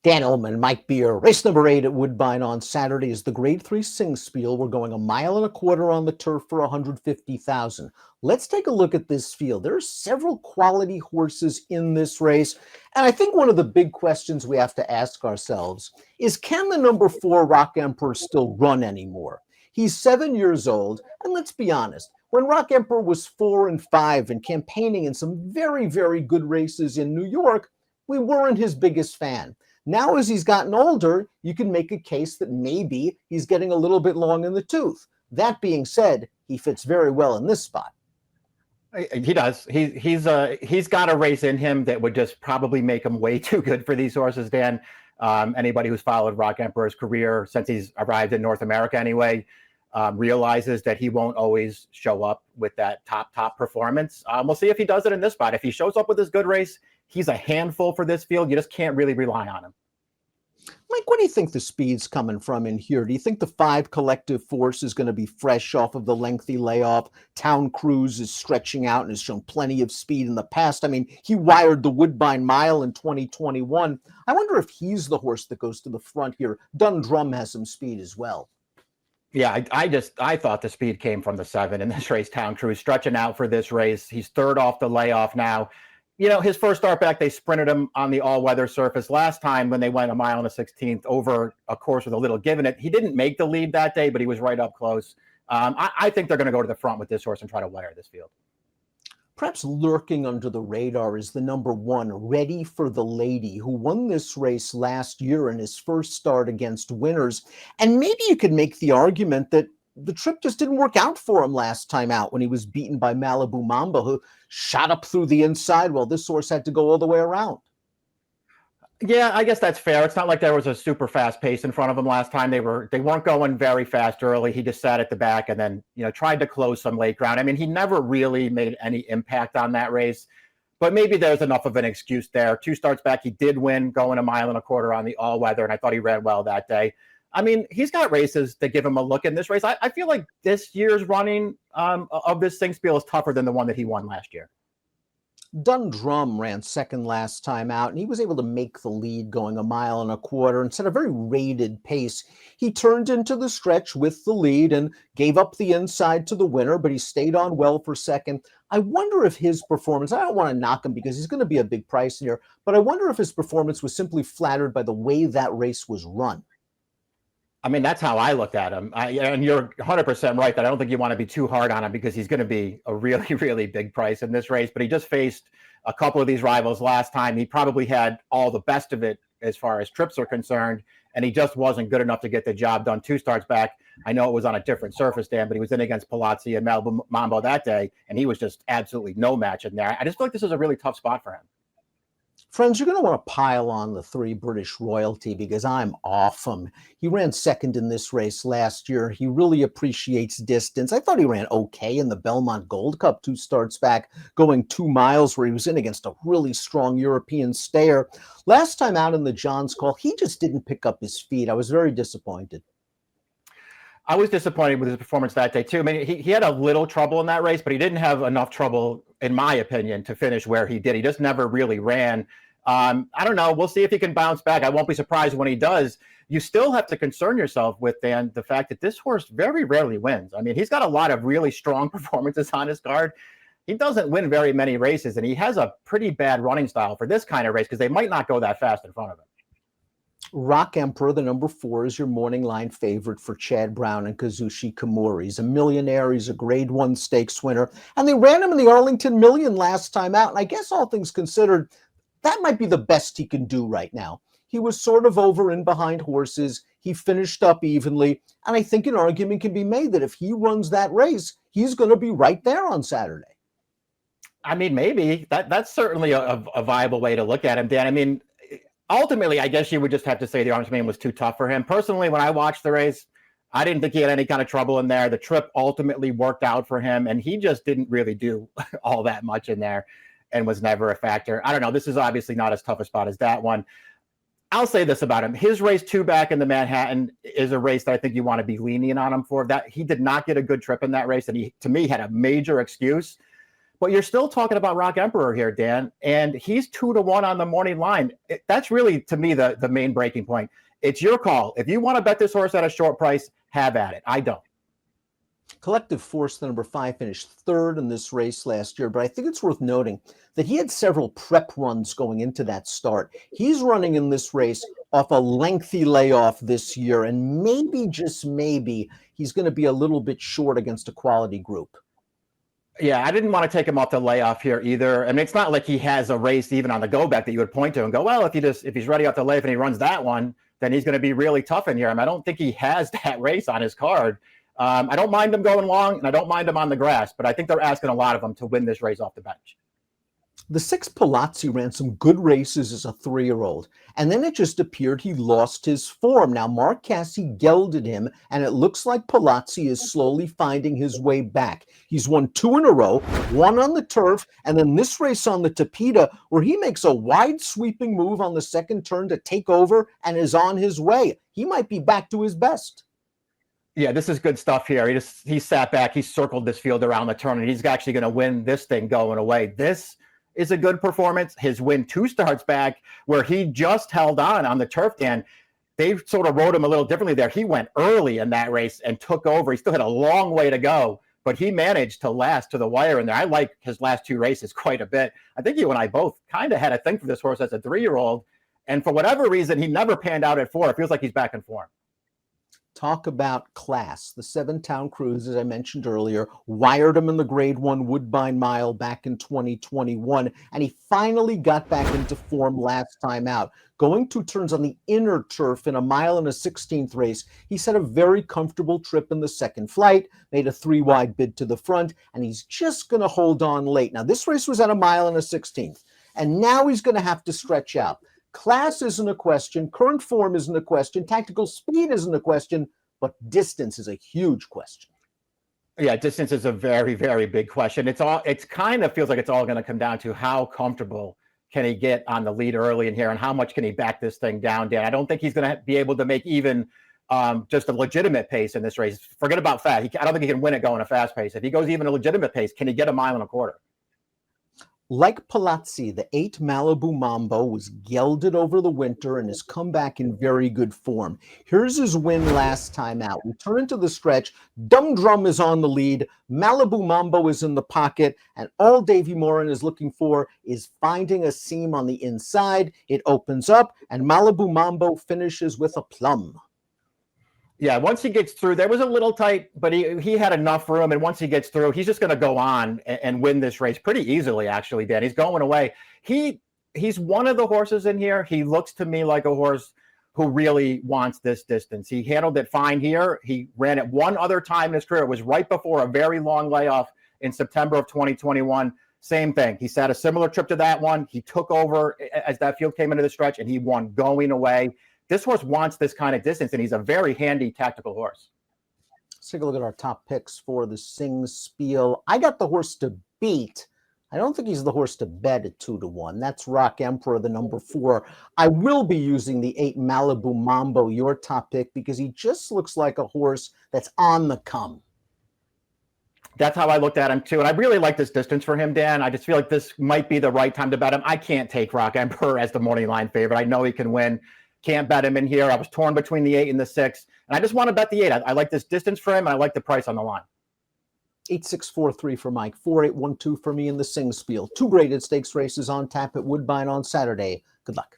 Dan Ilman, Mike Beer. Race number 8 at Woodbine on Saturday is the Grade 3 Singspiel. We're going 1.25 miles on the turf for 150,000. Let's take a look at this field. There are several quality horses in this race, and I think one of the big questions we have to ask ourselves is, can the number 4 Rock Emperor still run anymore? He's 7 years old, and let's be honest, when Rock Emperor was 4 and 5 and campaigning in some very, very good races in New York, we weren't his biggest fan. Now, as he's gotten older, you can make a case that maybe he's getting a little bit long in the tooth. That being said, he fits very well in this spot. He does. He's got a race in him that would just probably make him way too good for these horses, Dan. Anybody who's followed Rock Emperor's career since he's arrived in North America anyway, realizes that he won't always show up with that top performance. We'll see if he does it in this spot. If he shows up with his good race, he's a handful for this field. You just can't really rely on him. Mike, what do you think the speed's coming from in here? Do you think the 5 Collective Force is going to be fresh off of the lengthy layoff? Town Cruise is stretching out and has shown plenty of speed in the past. I mean, he wired the Woodbine Mile in 2021. I wonder if he's the horse that goes to the front here. Dundrum has some speed as well. Yeah, I thought the speed came from the 7 in this race. Town Cruise stretching out for this race. He's third off the layoff now. You know, his first start back, they sprinted him on the all-weather surface. Last time when they went 1 mile and a 16th over a course with a little give in it, he didn't make the lead that day, but he was right up close. I think they're going to go to the front with this horse and try to wire this field. Perhaps lurking under the radar is the number 1, Ready for the Lady, who won this race last year in his first start against winners. And maybe you could make the argument that the trip just didn't work out for him last time out when he was beaten by Malibu Mamba, who shot up through the inside while this horse had to go all the way around. Yeah, I guess that's fair. It's not like there was a super fast pace in front of him last time. They weren't going very fast early. He just sat at the back and then, tried to close some late ground. I mean, he never really made any impact on that race, but maybe there's enough of an excuse there. 2 starts back, he did win going 1.25 miles on the all-weather, and I thought he ran well that day. I mean, he's got races that give him a look in this race. I feel like this year's running of this Singspiel is tougher than the one that he won last year. Dundrum ran second last time out, and he was able to make the lead going 1.25 miles and set a very rated pace. He turned into the stretch with the lead and gave up the inside to the winner, but he stayed on well for second. I wonder if his performance, I don't want to knock him because he's going to be a big price here, but I wonder if his performance was simply flattered by the way that race was run. I mean, that's how I looked at him. And you're 100% right that I don't think you want to be too hard on him because he's going to be a really, really big price in this race. But he just faced a couple of these rivals last time. He probably had all the best of it as far as trips are concerned, and he just wasn't good enough to get the job done 2 starts back. I know it was on a different surface, Dan, but he was in against Palazzi and Malibu Mambo that day, and he was just absolutely no match in there. I just feel like this is a really tough spot for him. Friends, you're going to want to pile on the 3 British Royalty because I'm off him. He ran second in this race last year. He really appreciates distance. I thought he ran okay in the Belmont Gold Cup 2 starts back, going 2 miles where he was in against a really strong European stayer. Last time out in the John's Call, he just didn't pick up his feet. I was very disappointed. I was disappointed with his performance that day, too. I mean, he had a little trouble in that race, but he didn't have enough trouble, in my opinion, to finish where he did. He just never really ran. I don't know. We'll see if he can bounce back. I won't be surprised when he does. You still have to concern yourself with, Dan, the fact that this horse very rarely wins. I mean, he's got a lot of really strong performances on his card. He doesn't win very many races, and he has a pretty bad running style for this kind of race because they might not go that fast in front of him. Rock Emperor, the number 4, is your morning line favorite for Chad Brown and Kazushi Komori. He's a millionaire. He's a Grade 1 stakes winner. And they ran him in the Arlington Million last time out. And I guess all things considered, that might be the best he can do right now. He was sort of over and behind horses. He finished up evenly. And I think an argument can be made that if he runs that race, he's going to be right there on Saturday. I mean, maybe. That's certainly a viable way to look at him, Dan. I mean, ultimately, I guess you would just have to say the Arlington Million was too tough for him. Personally, when I watched the race, I didn't think he had any kind of trouble in there. The trip ultimately worked out for him, and he just didn't really do all that much in there and was never a factor. I don't know. This is obviously not as tough a spot as that one. I'll say this about him. His race 2 back in the Manhattan is a race that I think you want to be lenient on him for. That he did not get a good trip in that race, and he, to me, had a major excuse. but you're still talking about Rock Emperor here, Dan, and he's 2-1 on the morning line. That's really, to me, the main breaking point. It's your call. If you want to bet this horse at a short price, have at it. I don't. Collective Force, the number 5, finished third in this race last year, but I think it's worth noting that he had several prep runs going into that start. He's running in this race off a lengthy layoff this year, and maybe, just maybe, he's going to be a little bit short against a quality group. Yeah, I didn't want to take him off the layoff here either. I mean, it's not like he has a race even on the go back that you would point to and go, well, if he's ready off the layoff and he runs that one, then he's going to be really tough in here. I mean, I don't think he has that race on his card. I don't mind him going long, and I don't mind him on the grass, but I think they're asking a lot of him to win this race off the bench. The 6 Palazzi ran some good races as a 3-year-old, and then it just appeared he lost his form. Now, Mark Casse gelded him, and it looks like Palazzi is slowly finding his way back. He's won 2 in a row, 1 on the turf, and then this race on the Tapeta, where he makes a wide sweeping move on the second turn to take over and is on his way. He might be back to his best. Yeah, this is good stuff here. He sat back, he circled this field around the turn, and he's actually going to win this thing going away. This is a good performance. His win 2 starts back where he just held on the turf, Dan. They sort of rode him a little differently there. He went early in that race and took over. He still had a long way to go, but he managed to last to the wire in there. I like his last 2 races quite a bit. I think you and I both kind of had a thing for this horse as a 3-year-old, and for whatever reason, he never panned out at 4. It feels like he's back in form. Talk about class. The 7-Town Cruise, as I mentioned earlier, wired him in the Grade 1 Woodbine Mile back in 2021, and he finally got back into form last time out. Going 2 turns on the inner turf in a 1.16 race, he set a very comfortable trip in the second flight, made a 3-wide bid to the front, and he's just going to hold on late. Now, this race was at a 1.16, and now he's going to have to stretch out. Class isn't a question, current form isn't a question, tactical speed isn't a question, but distance is a huge question. Yeah, distance is a very, very big question. It's kind of feels like it's all going to come down to how comfortable can he get on the lead early in here and how much can he back this thing down, Dan. I don't think he's going to be able to make even just a legitimate pace in this race. Forget about fast. I don't think he can win it going a fast pace. If he goes even a legitimate pace, can he get a 1.25 miles? Like Palazzi, the 8 Malibu Mambo was gelded over the winter and has come back in very good form. Here's his win last time out. We turn into the stretch. Dum Drum is on the lead. Malibu Mambo is in the pocket. And all Davy Morin is looking for is finding a seam on the inside. It opens up, and Malibu Mambo finishes with a plum. Yeah, once he gets through, there was a little tight, but he had enough room. And once he gets through, he's just going to go on and win this race pretty easily, actually, Dan. He's going away. He's one of the horses in here. He looks to me like a horse who really wants this distance. He handled it fine here. He ran it one other time in his career. It was right before a very long layoff in September of 2021. Same thing. He sat a similar trip to that one. He took over as that field came into the stretch, and he won going away. This horse wants this kind of distance, and he's a very handy tactical horse. Let's take a look at our top picks for the Singspiel. I got the horse to beat. I don't think he's the horse to bet at 2-1. That's Rock Emperor, the number 4. I will be using the 8 Malibu Mambo, your top pick, because he just looks like a horse that's on the come. That's how I looked at him, too. And I really like this distance for him, Dan. I just feel like this might be the right time to bet him. I can't take Rock Emperor as the morning line favorite. I know he can win. Can't bet him in here. I was torn between the 8 and the 6, and I just want to bet the 8. I like this distance for him, and I like the price on the line. 8643 for Mike, 4812 for me in the Singspiel. 2 graded stakes races on tap at Woodbine on Saturday. Good luck.